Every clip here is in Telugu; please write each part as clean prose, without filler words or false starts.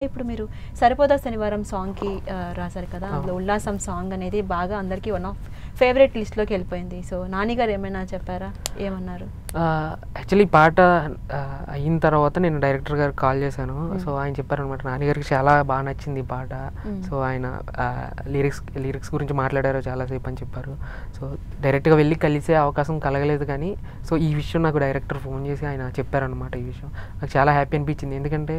ఇప్పుడు మీరు 'సరిపోదా శనివారం' సాంగ్‌కి రాసారు కదా! అందులో 'ఉల్లాసం' సాంగ్ అనేది బాగా అందరికి వన్ ఆఫ్ ఫేవరెట్ లిస్ట్‌లోకి వెళ్ళిపోయింది. సో, నాని గారు ఏమైనా చెప్పారా? ఏమన్నారు? యాక్చువల్లీ ఈ పాట అయిన తర్వాత నేను డైరెక్టర్ గారికి కాల్ చేశాను. సో, ఆయన చెప్పారనమాట, నాని గారికి చాలా బాగా నచ్చింది ఈ పాట. సో, ఆయన లిరిక్స్ గురించి మాట్లాడారు చాలాసేపు అని చెప్పారు. సో, డైరెక్ట్‌గా వెళ్ళి కలిసే అవకాశం కలగలేదు కానీ, సో, ఈ విషయం నాకు డైరెక్టర్ ఫోన్ చేసి ఆయన చెప్పారనమాట ఈ విషయం. నాకు చాలా హ్యాపీ అనిపించింది. ఎందుకంటే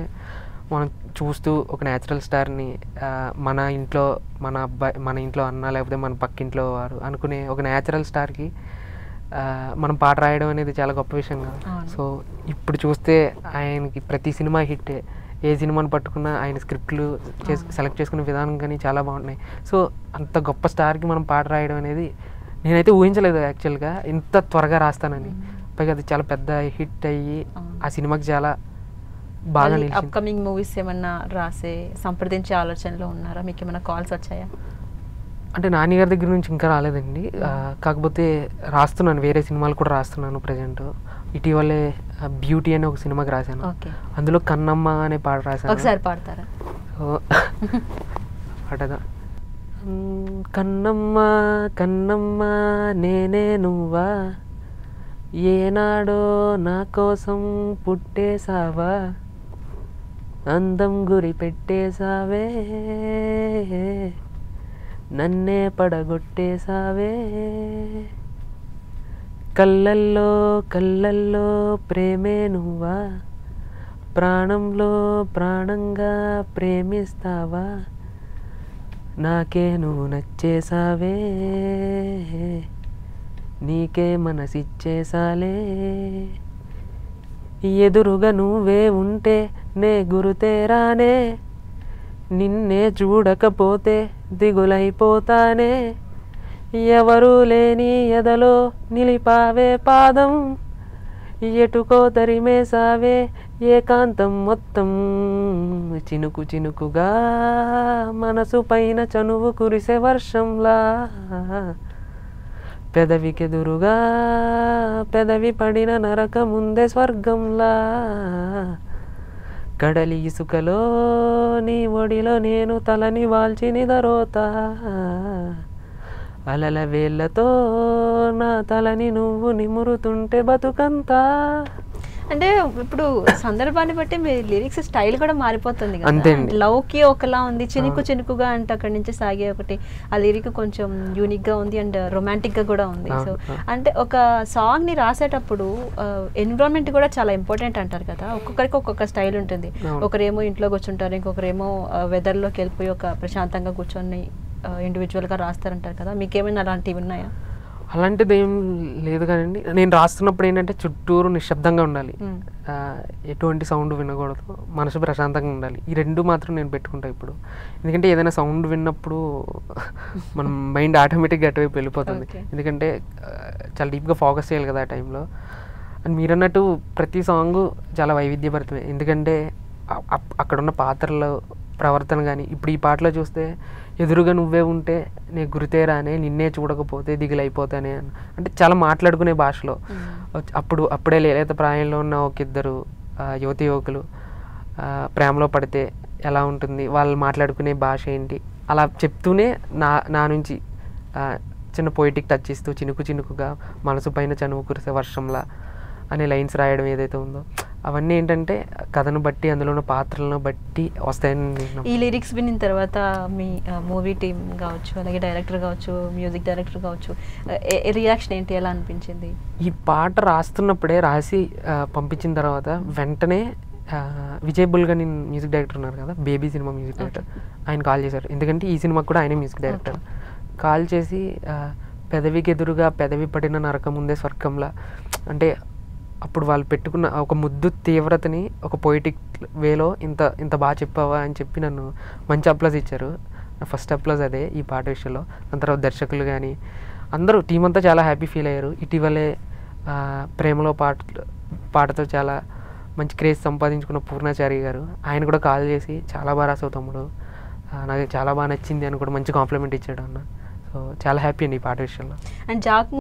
మనం చూస్తూ ఒక న్యాచురల్ స్టార్ని మన ఇంట్లో మన ఇంట్లో అన్న లేకపోతే మన పక్కింట్లో వారు అనుకునే ఒక న్యాచురల్ స్టార్కి మనం పాట రాయడం అనేది చాలా గొప్ప విషయం కదా. సో ఇప్పుడు చూస్తే ఆయనకి ప్రతి సినిమా హిట్, ఏ సినిమాని పట్టుకున్నా ఆయన స్క్రిప్ట్లు సెలెక్ట్ చేసుకునే విధానం కానీ చాలా బాగున్నాయి. సో అంత గొప్ప స్టార్కి మనం పాట రాయడం అనేది నేనైతే ఊహించలేదు యాక్చువల్గా, ఇంత త్వరగా రాస్తానని. పైగా అది చాలా పెద్ద హిట్ అయ్యి ఆ సినిమాకి చాలా బాగా అప్కమింగ్ మూవీస్ ఏమన్నా రాసే సంప్రదించే ఆలోచనలో ఉన్నారా? మీకు ఏమైనా కాల్స్ వచ్చాయా? అంటే నాని గారి దగ్గర నుంచి ఇంకా రాలేదండి. కాకపోతే రాస్తున్నాను, వేరే సినిమాలు కూడా రాస్తున్నాను ప్రజెంట్. ఇటీవలే బ్యూటీ అనే ఒక సినిమాకి రాశాను. అందులో కన్నమ్మ అనే పాట రాశాను. ఒకసారి పాడతారా? పాటదా, కన్నమ్మ కన్నమ్మ నేనే నువ్వా, ఏనాడో నా కోసం పుట్టేసావా, అందం గురి పెట్టేసావే, నన్నే పడగొట్టేసావే, కళ్ళల్లో కళ్ళల్లో ప్రేమే నువ్వా, ప్రాణంలో ప్రాణంగా ప్రేమిస్తావా, నాకే నువ్వు నచ్చేసావే, నీకే మనసిచ్చేసాలే, ఎదురుగా నువ్వే ఉంటే నే గురుతేరానే, నిన్నే చూడకపోతే దిగులైపోతానే, ఎవరూ లేని ఎదలో నిలిపావే పాదం, ఎటుకో తరిమేసావే ఏకాంతం మొత్తం, చినుకు చినుకుగా మనసు పైన చనువు కురిసే వర్షంలా, పెదవికెదురుగా పెదవి పడిన నరక ముందే స్వర్గంలా, కడలి ఇసుకలో నీ ఒడిలో నేను తలని వాల్చి నిదరోతా, అలల వేళ్ళతో నా తలని నువ్వు నిమురుతుంటే బతుకంతా. అంటే ఇప్పుడు సందర్భాన్ని బట్టి మీ లిరిక్స్ స్టైల్ కూడా మారిపోతుంది కదా. లవ్కి ఒకలా ఉంది, చినుకు చినుకుగా అంటే అక్కడి నుంచి సాగే ఒకటి ఆ లిరిక్ కొంచెం యూనిక్ గా ఉంది అండ్ రొమాంటిక్ గా కూడా ఉంది. సో అంటే ఒక సాంగ్ ని రాసేటప్పుడు ఎన్విరాన్మెంట్ కూడా చాలా ఇంపార్టెంట్ అంటారు కదా. ఒక్కొక్కరికి ఒక్కొక్క స్టైల్ ఉంటుంది. ఒకరేమో ఇంట్లో కూర్చుంటారు, ఇంకొకరేమో వెదర్ లోకి వెళ్ళిపోయి ఒక ప్రశాంతంగా కూర్చొని ఇండివిజువల్ గా రాస్తారంటారు కదా. మీకేమైనా అలాంటివి ఉన్నాయా? అలాంటిది ఏం లేదు కానండి. నేను రాస్తున్నప్పుడు ఏంటంటే చుట్టూరు నిశ్శబ్దంగా ఉండాలి, ఎటువంటి సౌండ్ వినకూడదు, మనసు ప్రశాంతంగా ఉండాలి. ఈ రెండు మాత్రం నేను పెట్టుకుంటా ఇప్పుడు. ఎందుకంటే ఏదైనా సౌండ్ విన్నప్పుడు మన మైండ్ ఆటోమేటిక్గా అటువైపు వెళ్ళిపోతుంది. ఎందుకంటే చాలా డీప్గా ఫోకస్ చేయాలి కదా ఆ టైంలో. అండ్ మీరు అన్నట్టు ప్రతి సాంగ్ చాలా వైవిధ్యభరితమే. ఎందుకంటే అక్కడున్న పాత్రలు ప్రవర్తన కానీ, ఇప్పుడు ఈ పాటలో చూస్తే ఎదురుగా నువ్వే ఉంటే నే గురితేరానే, నిన్నే చూడకపోతే దిగులైపోతానే అంటే చాలా మాట్లాడుకునే భాషలో. అప్పుడే లేత ప్రాయంలో ఉన్న ఒక ఇద్దరు యువతి యువకులు ప్రేమలో పడితే ఎలా ఉంటుంది, వాళ్ళు మాట్లాడుకునే భాష ఏంటి, అలా చెప్తూనే నా నుంచి చిన్న పోయిటిక్ టచ్ ఇస్తూ చినుకు చినుకుగా మనసు పైన చనువు కురిసే వర్షంలా అనే లైన్స్ రాయడం ఏదైతే ఉందో, అవన్నీ ఏంటంటే కథను బట్టి అందులో ఉన్న పాత్రలను బట్టి వస్తాయని. ఈ లిరిక్స్ విన్న తర్వాత మీ మూవీ టీమ్ కావచ్చు, అలాగే డైరెక్టర్ కావచ్చు, మ్యూజిక్ డైరెక్టర్ కావచ్చు, రియాక్షన్ ఏంటి, ఎలా అనిపించింది? ఈ పాట రాస్తున్నప్పుడే రాసి పంపించిన తర్వాత వెంటనే విజయ్ బుల్గని మ్యూజిక్ డైరెక్టర్ ఉన్నారు కదా, బేబీ సినిమా మ్యూజిక్ డైరెక్టర్, ఆయన కాల్ చేశారు. ఎందుకంటే ఈ సినిమాకి కూడా ఆయనే మ్యూజిక్ డైరెక్టర్. కాల్ చేసి పెదవికి ఎదురుగా పెదవి పడిన నరకం ముందే స్వర్గంలా అంటే అప్పుడు వాళ్ళు పెట్టుకున్న ఒక ముద్దు తీవ్రతని ఒక పొయిటిక్ వేలో ఇంత బాగా చెప్పావా అని చెప్పి నన్ను మంచి అప్లాజ్ ఇచ్చారు. ఫస్ట్ అప్లాజ్ అదే ఈ పాట విషయంలో. దాని తర్వాత దర్శకులు కానీ అందరూ టీం అంతా చాలా హ్యాపీ ఫీల్ అయ్యారు. ఇటీవలే ప్రేమలో పాటతో చాలా మంచి క్రేజ్ సంపాదించుకున్న పూర్ణాచారి గారు, ఆయన కూడా కాల్ చేసి చాలా బాగా రాసావు తమ్ముడు, నాకు చాలా బాగా నచ్చింది అని కూడా మంచి కాంప్లిమెంట్ ఇచ్చాడు అన్న. సో చాలా హ్యాపీ అండి ఈ పాట విషయంలో. And Jack